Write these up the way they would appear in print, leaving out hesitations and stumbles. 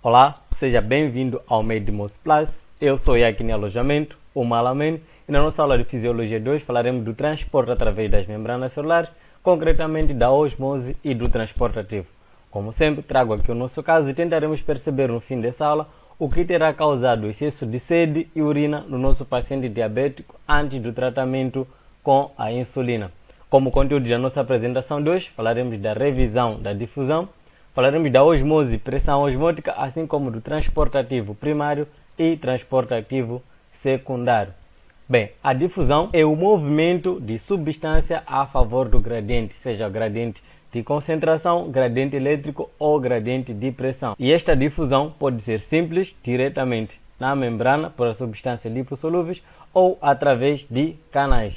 Olá, seja bem-vindo ao Medimos Plus. Eu sou Yakini Alojamento, o Malaman, e na nossa aula de Fisiologia 2 falaremos do transporte através das membranas celulares, concretamente da osmose e do transporte ativo. Como sempre, trago aqui o nosso caso e tentaremos perceber no fim dessa aula o que terá causado o excesso de sede e urina no nosso paciente diabético antes do tratamento com a insulina. Como conteúdo da nossa apresentação de hoje, falaremos da revisão da difusão, falaremos da osmose e pressão osmótica, assim como do transporte ativo primário e transporte ativo secundário. Bem, a difusão é o movimento de substância a favor do gradiente, seja o gradiente de concentração, gradiente elétrico ou gradiente de pressão. E esta difusão pode ser simples, diretamente na membrana por a substância lipossolúveis ou através de canais,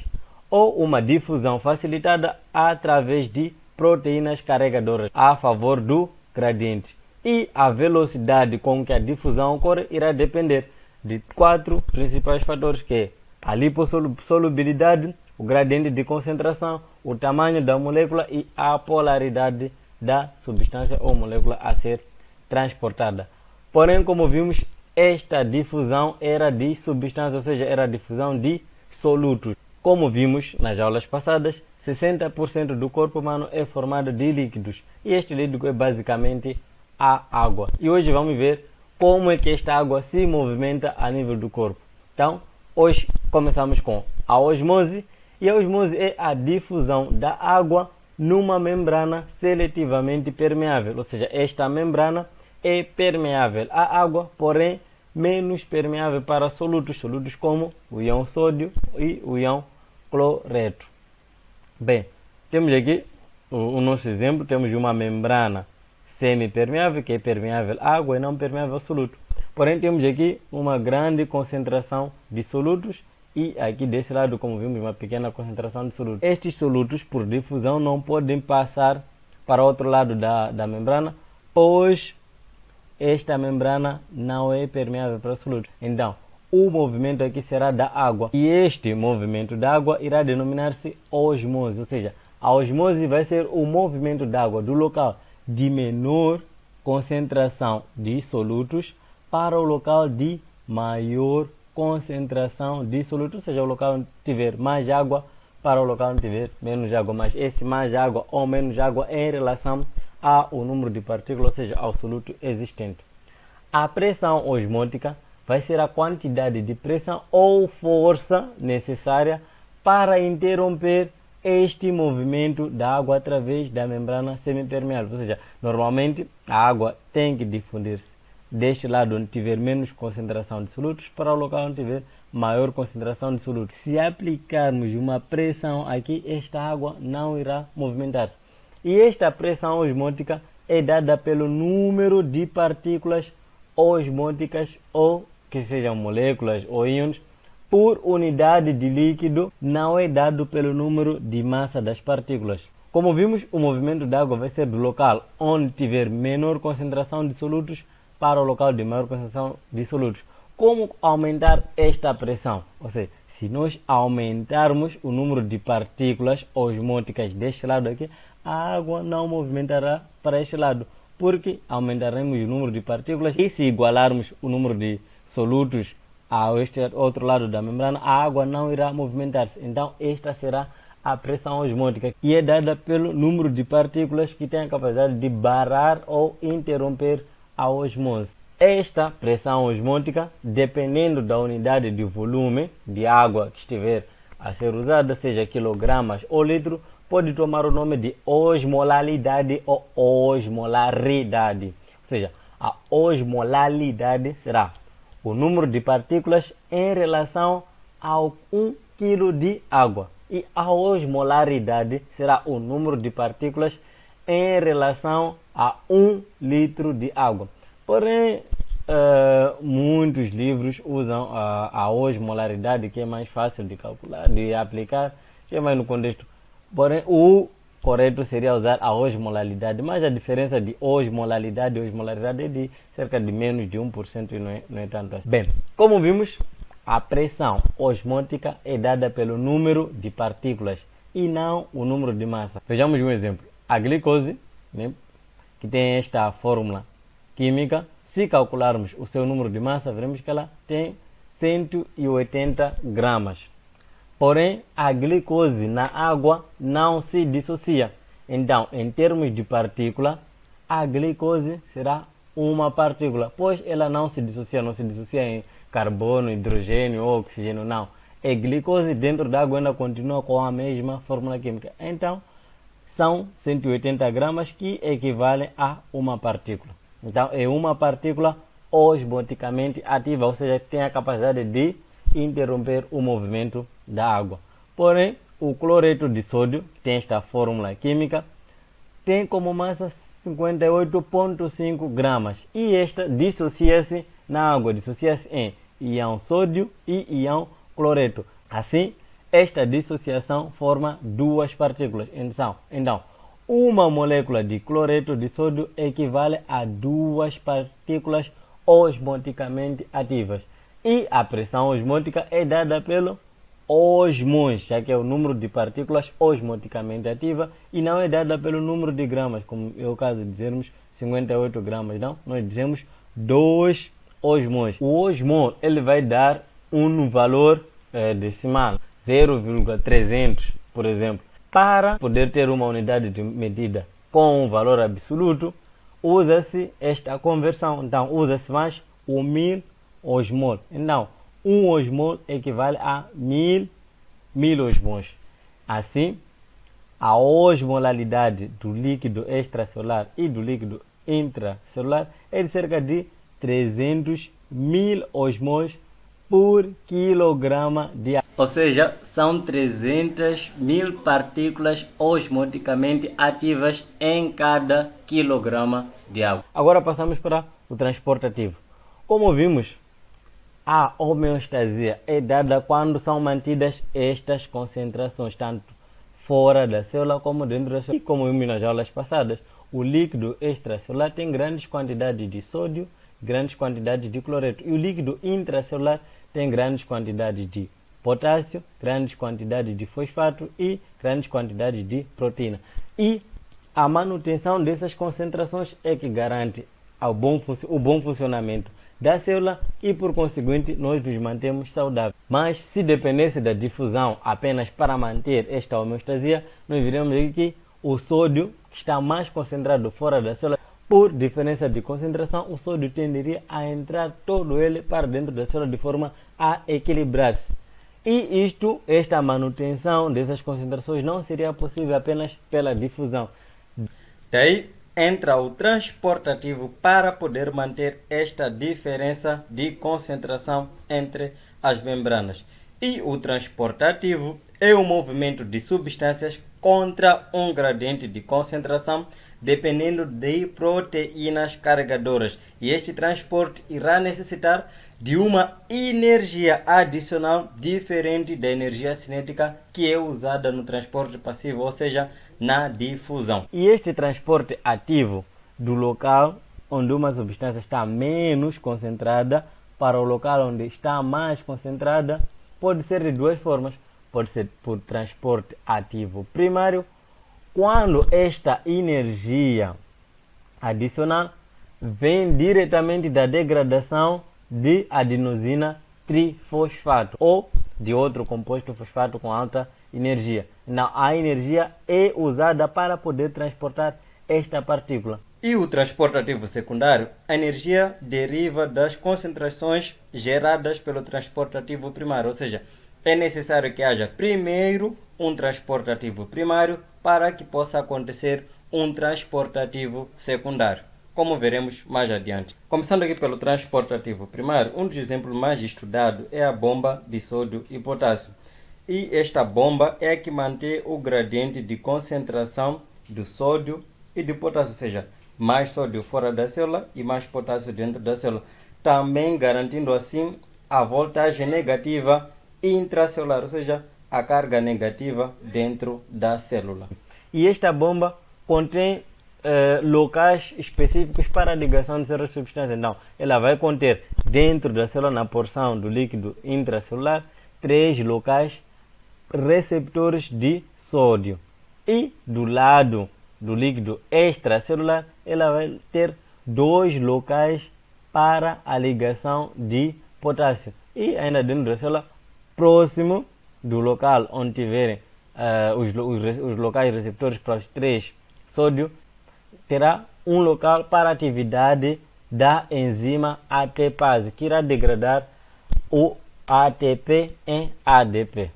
ou uma difusão facilitada através de proteínas carregadoras a favor do gradiente. E a velocidade com que a difusão ocorre irá depender de 4 principais fatores, que é a lipossolubilidade, o gradiente de concentração, o tamanho da molécula e a polaridade da substância ou molécula a ser transportada. Porém, como vimos, esta difusão era de substância, ou seja, era a difusão de solutos. Como vimos nas aulas passadas, 60% do corpo humano é formado de líquidos e este líquido é basicamente a água. E hoje vamos ver como é que esta água se movimenta a nível do corpo. Então, hoje começamos com a osmose, e a osmose é a difusão da água numa membrana seletivamente permeável, ou seja, esta membrana é permeável à água, porém menos permeável para solutos como o íon sódio e o íon cloreto. Bem, temos aqui o nosso exemplo, temos uma membrana semipermeável, que é permeável à água e não permeável ao soluto. Porém, temos aqui uma grande concentração de solutos e aqui desse lado, como vimos, uma pequena concentração de solutos. Estes solutos, por difusão, não podem passar para o outro lado da membrana, pois esta membrana não é permeável para solutos. Então, o movimento aqui será da água, e este movimento da água irá denominar-se osmose, ou seja, a osmose vai ser o movimento da água do local de menor concentração de solutos para o local de maior concentração de solutos, ou seja, o local onde tiver mais água para o local onde tiver menos água, mas esse mais água ou menos água é em relação ao número de partículas, ou seja, ao soluto existente. A pressão osmótica vai ser a quantidade de pressão ou força necessária para interromper este movimento da água através da membrana semipermeável. Ou seja, normalmente a água tem que difundir-se deste lado onde tiver menos concentração de solutos para o local onde tiver maior concentração de solutos. Se aplicarmos uma pressão aqui, esta água não irá movimentar-se. E esta pressão osmótica é dada pelo número de partículas osmóticas, ou que sejam moléculas ou íons, por unidade de líquido, não é dado pelo número de massa das partículas. Como vimos, o movimento da água vai ser do local onde tiver menor concentração de solutos para o local de maior concentração de solutos. Como aumentar esta pressão? Ou seja, se nós aumentarmos o número de partículas osmóticas deste lado aqui, a água não movimentará para este lado, porque aumentaremos o número de partículas, e se igualarmos o número de solutos a este outro lado da membrana, a água não irá movimentar-se. Então, esta será a pressão osmótica, que é dada pelo número de partículas que tem a capacidade de barrar ou interromper a osmose. Esta pressão osmótica, dependendo da unidade de volume de água que estiver a ser usada, seja quilogramas ou litro, pode tomar o nome de osmolalidade ou osmolaridade. Ou seja, a osmolalidade será o número de partículas em relação ao 1 kg de água, e a osmolaridade será o número de partículas em relação a 1 litro de água. Porém, muitos livros usam a osmolaridade, que é mais fácil de calcular, de aplicar, que é mais no contexto. Porém, o correto seria usar a osmolalidade, mas a diferença de osmolalidade e osmolaridade é de cerca de menos de 1% e não é tanto assim. Bem, como vimos, a pressão osmótica é dada pelo número de partículas e não o número de massa. Vejamos um exemplo. A glicose, né, que tem esta fórmula química Se calcularmos o seu número de massa, veremos que ela tem 180 gramas. Porém, a glicose na água não se dissocia. Então, em termos de partícula, a glicose será uma partícula, pois ela não se dissocia em carbono, hidrogênio ou oxigênio, não. É glicose dentro da água, ainda continua com a mesma fórmula química. Então, são 180 gramas que equivalem a uma partícula. Então, é uma partícula osmoticamente ativa, ou seja, tem a capacidade de interromper o movimento da água. Porém, o cloreto de sódio, que tem esta fórmula química, tem como massa 58,5 gramas. E esta dissocia-se na água, dissocia-se em íon sódio e íon cloreto. Assim, esta dissociação forma duas partículas. Então, uma molécula de cloreto de sódio equivale a duas partículas osmoticamente ativas. E a pressão osmótica é dada pelo osmons, já que é o número de partículas osmoticamente ativas, e não é dada pelo número de gramas, como é o caso de dizermos 58 gramas, não. Nós dizemos 2 osmons. O osmol ele vai dar um valor decimal, 0,300, por exemplo. Para poder ter uma unidade de medida com um valor absoluto, usa-se esta conversão. Então, usa-se mais o 1000 osmol. Então, 1 osmol equivale a 1000 osmons. Assim, a osmolaridade do líquido extracelular e do líquido intracelular é de cerca de 300.000 osmons por quilograma de água. Ou seja, são 300.000 partículas osmoticamente ativas em cada quilograma de água. Agora passamos para o transporte ativo. Como vimos, a homeostasia é dada quando são mantidas estas concentrações, tanto fora da célula como dentro da célula. E como vimos nas aulas passadas, o líquido extracelular tem grandes quantidades de sódio, grandes quantidades de cloreto. E o líquido intracelular tem grandes quantidades de potássio, grandes quantidades de fosfato e grandes quantidades de proteína. E a manutenção dessas concentrações é que garante o bom funcionamento da célula e, por conseguinte, nós nos mantemos saudáveis. Mas se dependesse da difusão apenas para manter esta homeostasia, nós veremos aqui que o sódio, que está mais concentrado fora da célula, por diferença de concentração, o sódio tenderia a entrar todo ele para dentro da célula de forma a equilibrar-se. E esta manutenção dessas concentrações não seria possível apenas pela difusão. Daí entra o transporte ativo para poder manter esta diferença de concentração entre as membranas. E o transporte ativo é o movimento de substâncias contra um gradiente de concentração dependendo de proteínas carregadoras. E este transporte irá necessitar de uma energia adicional diferente da energia cinética que é usada no transporte passivo, ou seja, na difusão. E este transporte ativo do local onde uma substância está menos concentrada para o local onde está mais concentrada pode ser de duas formas. Pode ser por transporte ativo primário, quando esta energia adicional vem diretamente da degradação de adenosina trifosfato ou de outro composto fosfato com alta energia. Então, a energia é usada para poder transportar esta partícula. E o transporte ativo secundário, a energia deriva das concentrações geradas pelo transporte ativo primário, ou seja, é necessário que haja primeiro um transporte ativo primário para que possa acontecer um transporte ativo secundário, como veremos mais adiante. Começando aqui pelo transporte ativo primário, um dos exemplos mais estudados é a bomba de sódio e potássio. E esta bomba é a que mantém o gradiente de concentração do sódio e do potássio, ou seja, mais sódio fora da célula e mais potássio dentro da célula, também garantindo assim a voltagem negativa intracelular, ou seja, a carga negativa dentro da célula. E esta bomba contém locais específicos para a ligação de certas substâncias. Então, ela vai conter dentro da célula, na porção do líquido intracelular, 3 locais receptores de sódio. E do lado do líquido extracelular, ela vai ter 2 locais para a ligação de potássio. E ainda dentro da célula, próximo do local onde tiverem os locais receptores para os 3 sódio, terá um local para a atividade da enzima ATPase, que irá degradar o ATP em ADP.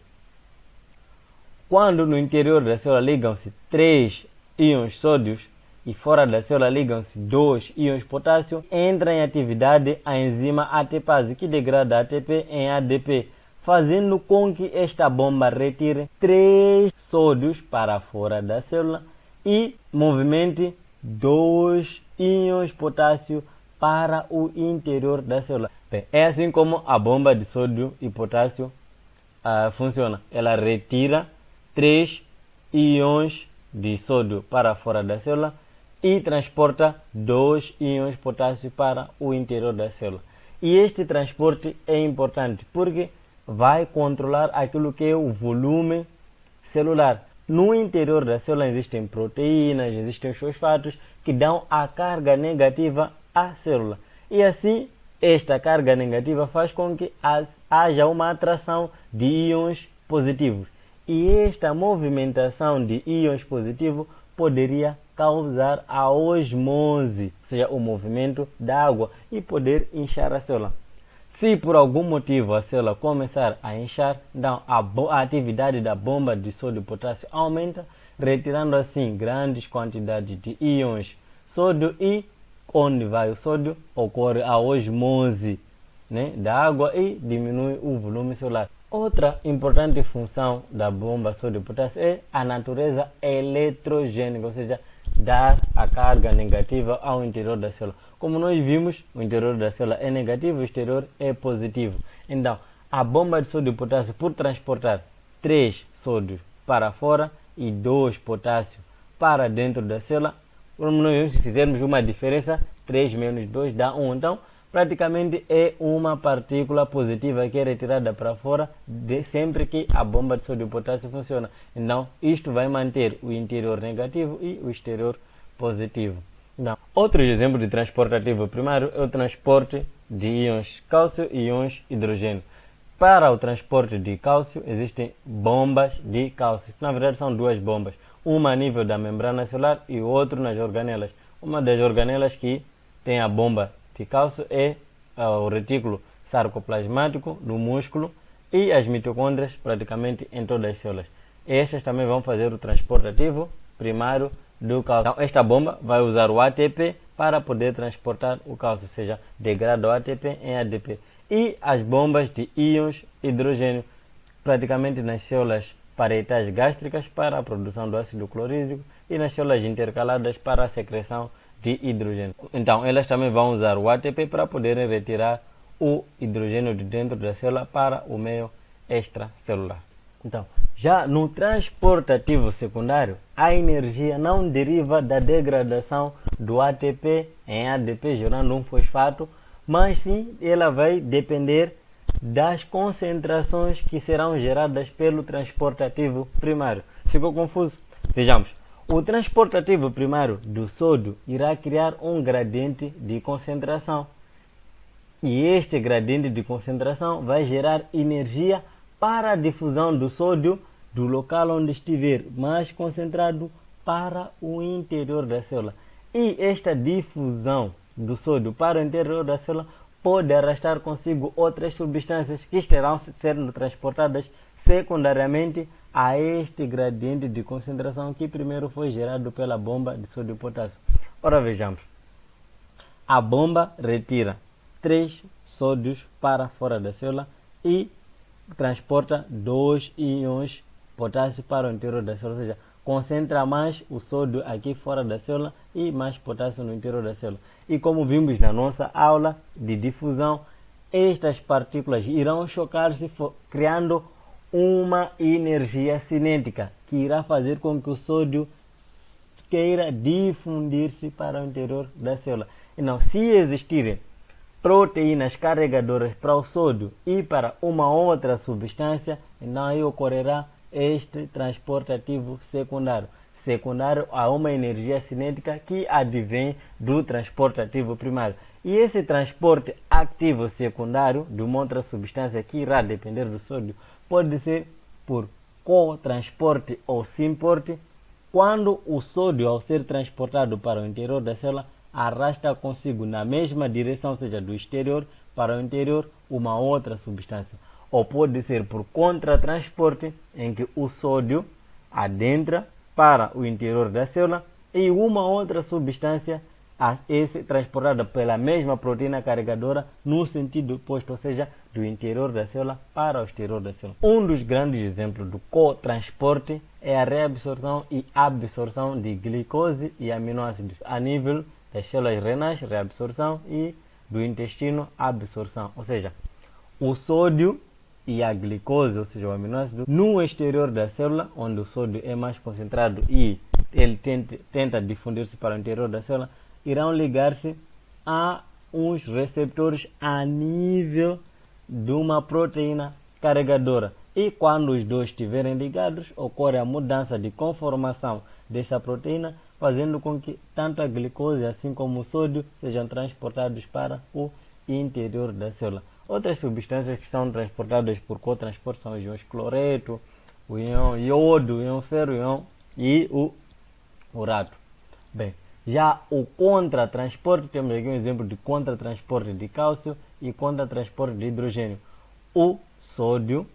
Quando no interior da célula ligam-se 3 íons sódios e fora da célula ligam-se 2 íons potássio, entra em atividade a enzima ATPase, que degrada ATP em ADP, fazendo com que esta bomba retire 3 sódios para fora da célula e movimente 2 íons potássio para o interior da célula. Bem, é assim como a bomba de sódio e potássio funciona. Ela retira 3 íons de sódio para fora da célula e transporta 2 íons potássio para o interior da célula. E este transporte é importante porque vai controlar aquilo que é o volume celular. No interior da célula existem proteínas, existem os fosfatos que dão a carga negativa à célula. E assim, esta carga negativa faz com que haja uma atração de íons positivos. E esta movimentação de íons positivos poderia causar a osmose, ou seja, o movimento da água, e poder inchar a célula. Se por algum motivo a célula começar a inchar, então a atividade da bomba de sódio e potássio aumenta, retirando assim grandes quantidades de íons sódio, e onde vai o sódio ocorre a osmose, né, da água e diminui o volume celular. Outra importante função da bomba sódio e potássio é a natureza eletrogênica, ou seja, dar a carga negativa ao interior da célula. Como nós vimos, o interior da célula é negativo, o exterior é positivo. Então, a bomba de sódio e potássio, por transportar 3 sódios para fora e 2 potássio para dentro da célula, como nós vimos, se fizermos uma diferença, 3 menos 2 dá 1. Então, praticamente é uma partícula positiva que é retirada para fora sempre que a bomba de sódio e potássio funciona. Então, isto vai manter o interior negativo e o exterior positivo. Então, outro exemplo de transporte ativo primário é o transporte de íons cálcio e íons hidrogênio. Para o transporte de cálcio, existem bombas de cálcio. Na verdade, são 2 bombas. Uma a nível da membrana celular e outra nas organelas. Uma das organelas que tem a bomba de cálcio é o retículo sarcoplasmático do músculo e as mitocôndrias praticamente em todas as células. Estas também vão fazer o transporte ativo primário do cálcio. Então, esta bomba vai usar o ATP para poder transportar o cálcio, ou seja, degrada o ATP em ADP. E as bombas de íons hidrogênio, praticamente nas células parietais gástricas para a produção do ácido clorídrico e nas células intercaladas para a secreção de hidrogênio. Então, elas também vão usar o ATP para poderem retirar o hidrogênio de dentro da célula para o meio extracelular. Então, já no transporte ativo secundário, a energia não deriva da degradação do ATP em ADP, gerando um fosfato, mas sim ela vai depender das concentrações que serão geradas pelo transporte ativo primário. Ficou confuso? Vejamos. O transporte ativo primário do sódio irá criar um gradiente de concentração. E este gradiente de concentração vai gerar energia para a difusão do sódio do local onde estiver mais concentrado para o interior da célula. E esta difusão do sódio para o interior da célula pode arrastar consigo outras substâncias que estarão sendo transportadas secundariamente a este gradiente de concentração que primeiro foi gerado pela bomba de sódio e potássio. Ora, vejamos. A bomba retira 3 sódios para fora da célula e transporta 2 íons potássio para o interior da célula, ou seja, concentra mais o sódio aqui fora da célula e mais potássio no interior da célula. E como vimos na nossa aula de difusão, estas partículas irão chocar-se, criando uma energia cinética que irá fazer com que o sódio queira difundir-se para o interior da célula. Então, se existirem proteínas carregadoras para o sódio e para uma outra substância, então aí ocorrerá este transporte ativo secundário. Secundário a uma energia cinética que advém do transporte ativo primário. E esse transporte ativo secundário de uma outra substância que irá depender do sódio pode ser por cotransporte ou simporte, quando o sódio, ao ser transportado para o interior da célula, arrasta consigo na mesma direção, ou seja, do exterior para o interior, uma outra substância. Ou pode ser por contratransporte, em que o sódio adentra para o interior da célula e uma outra substância esse transportada pela mesma proteína carregadora no sentido oposto, ou seja, do interior da célula para o exterior da célula. Um dos grandes exemplos do cotransporte é a reabsorção e absorção de glicose e aminoácidos a nível das células renais, reabsorção, e do intestino, absorção. Ou seja, o sódio e a glicose, ou seja, o aminoácido, no exterior da célula, onde o sódio é mais concentrado e ele tenta difundir-se para o interior da célula, irão ligar-se a uns receptores a nível de uma proteína carregadora. E quando os dois estiverem ligados, ocorre a mudança de conformação dessa proteína, fazendo com que tanto a glicose assim como o sódio sejam transportados para o interior da célula. Outras substâncias que são transportadas por cotransporte são os íons cloreto, o íon iodo, o íon ferro, o íon e o urato. Bem, já o contratransporte, temos aqui um exemplo de contratransporte de cálcio e contratransporte de hidrogênio. O sódio,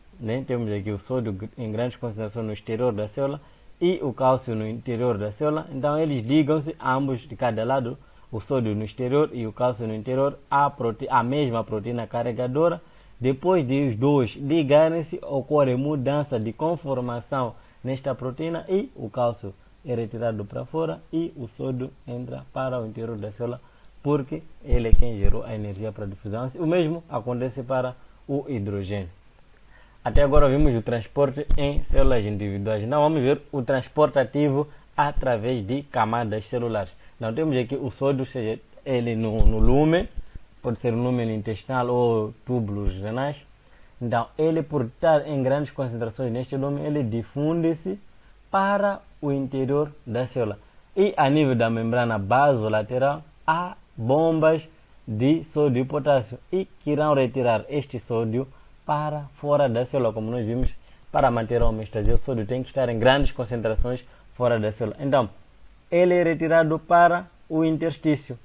temos aqui o sódio em grandes concentrações no exterior da célula e o cálcio no interior da célula. Então eles ligam-se ambos de cada lado, o sódio no exterior e o cálcio no interior, à mesma proteína carregadora. Depois de os dois ligarem-se, ocorre mudança de conformação nesta proteína e o cálcio é retirado para fora e o sódio entra para o interior da célula, porque ele é quem gerou a energia para a difusão. O mesmo acontece para o hidrogênio. Até agora vimos o transporte em células individuais. Não, vamos ver o transporte ativo através de camadas celulares. Então temos aqui o sódio, seja ele no lumen, pode ser no lumen intestinal ou túbulos renais. Então ele, por estar em grandes concentrações neste lumen, ele difunde-se para o interior da célula. E a nível da membrana basolateral há bombas de sódio e potássio e que irão retirar este sódio para fora da célula. Como nós vimos, para manter a homeostase, o sódio tem que estar em grandes concentrações fora da célula. Então, ele é retirado para o interstício.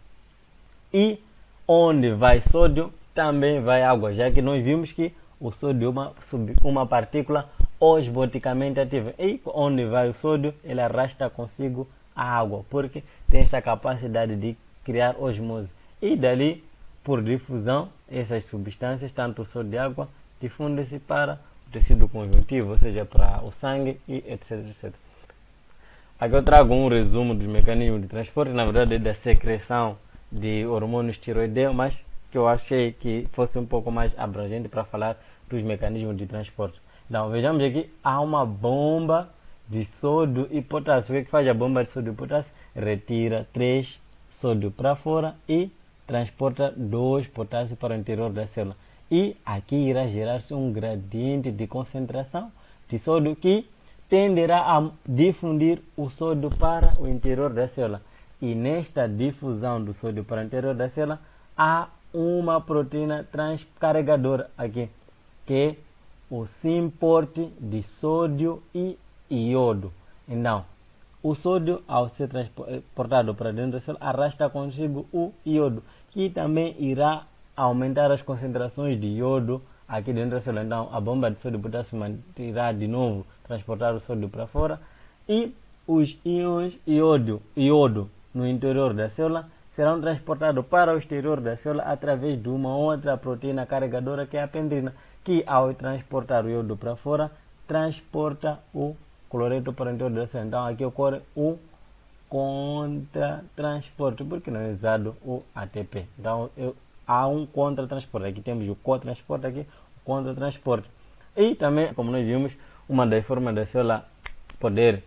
E onde vai sódio, também vai água, já que nós vimos que o sódio é uma partícula osmoticamente ativa. E onde vai o sódio, ele arrasta consigo a água, porque tem essa capacidade de criar osmose. E dali, por difusão, essas substâncias, tanto o sódio e água, difundem-se para o tecido conjuntivo, ou seja, para o sangue e etc, etc. Aqui eu trago um resumo dos mecanismos de transporte, na verdade é da secreção de hormônios tiroideus, mas que eu achei que fosse um pouco mais abrangente para falar dos mecanismos de transporte. Então, vejamos aqui, há uma bomba de sódio e potássio. O que faz a bomba de sódio e potássio? Retira 3 sódio para fora e transporta 2 potássio para o interior da célula. E aqui irá gerar-se um gradiente de concentração de sódio que tenderá a difundir o sódio para o interior da célula. E nesta difusão do sódio para o interior da célula, há uma proteína transcarregadora aqui, que é o simporte de sódio e iodo. Então, o sódio, ao ser transportado para dentro da célula, arrasta consigo o iodo, que também irá aumentar as concentrações de iodo aqui dentro da célula. Então, a bomba de sódio e potássio irá de novo transportar o sódio para fora e os íons iodo no interior da célula serão transportados para o exterior da célula através de uma outra proteína carregadora, que é a pendrina, que ao transportar o iodo para fora, transporta o cloreto para o interior da célula. Então aqui ocorre o contratransporte, porque não é usado o ATP. Então há um contratransporte. Aqui temos o cotransporte, aqui o contratransporte. E também, como nós vimos, uma das formas da célula poder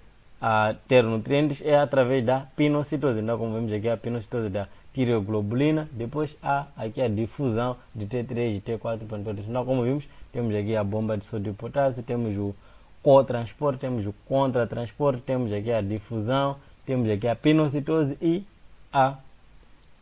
ter nutrientes é através da pinocitose. Então, como vemos aqui, a pinocitose da tireoglobulina. Depois há aqui a difusão de T3 e T4 para todos. Então, como vimos, temos aqui a bomba de sódio e potássio, temos o cotransporte, temos o contratransporte, temos aqui a difusão, temos aqui a pinocitose e a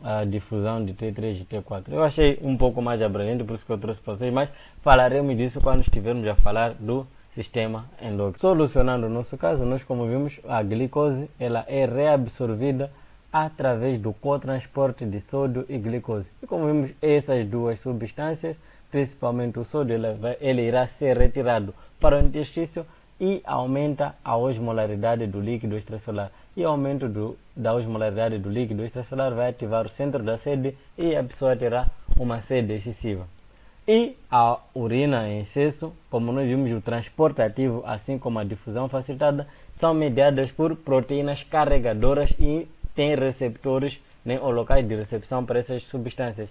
a difusão de T3 e T4. Eu achei um pouco mais abrangente, por isso que eu trouxe para vocês, mas falaremos disso quando estivermos a falar do sistema endócrino. Solucionando o nosso caso, nós, como vimos, a glicose ela é reabsorvida através do cotransporte de sódio e glicose. E como vimos, essas duas substâncias, principalmente o sódio, ele irá ser retirado para o intestino e aumenta a osmolaridade do líquido extracelular. E o aumento da osmolaridade do líquido extracelular vai ativar o centro da sede e a pessoa terá uma sede excessiva. E a urina em excesso, como nós vimos, o transporte ativo, assim como a difusão facilitada, são mediadas por proteínas carregadoras e têm receptores, né, ou locais de recepção para essas substâncias.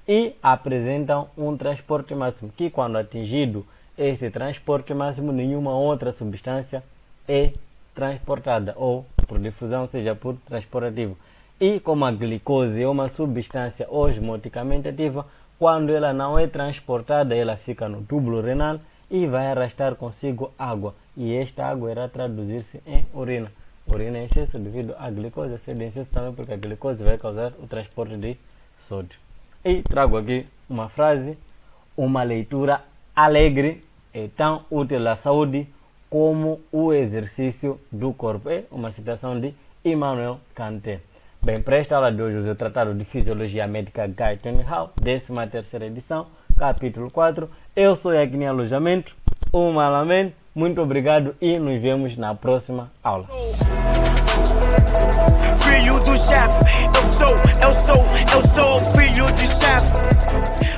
E apresentam um transporte máximo, que quando atingido esse transporte máximo, nenhuma outra substância é transportada, ou por difusão, seja por transporte ativo. E como a glicose é uma substância osmoticamente ativa, quando ela não é transportada, ela fica no túbulo renal e vai arrastar consigo água. E esta água irá traduzir-se em urina. Urina em excesso devido à glicose, sede em excesso também porque a glicose vai causar o transporte de sódio. E trago aqui uma frase: uma leitura alegre é tão útil à saúde como o exercício do corpo. É uma citação de Immanuel Kant. Bem, para esta aula de hoje, o Tratado de Fisiologia Médica Guyton Hall, 13ª edição, capítulo 4. Eu sou Yakini Alojamento, o Malaman. Muito obrigado e nos vemos na próxima aula. Filho do chefe, eu sou filho de chefe.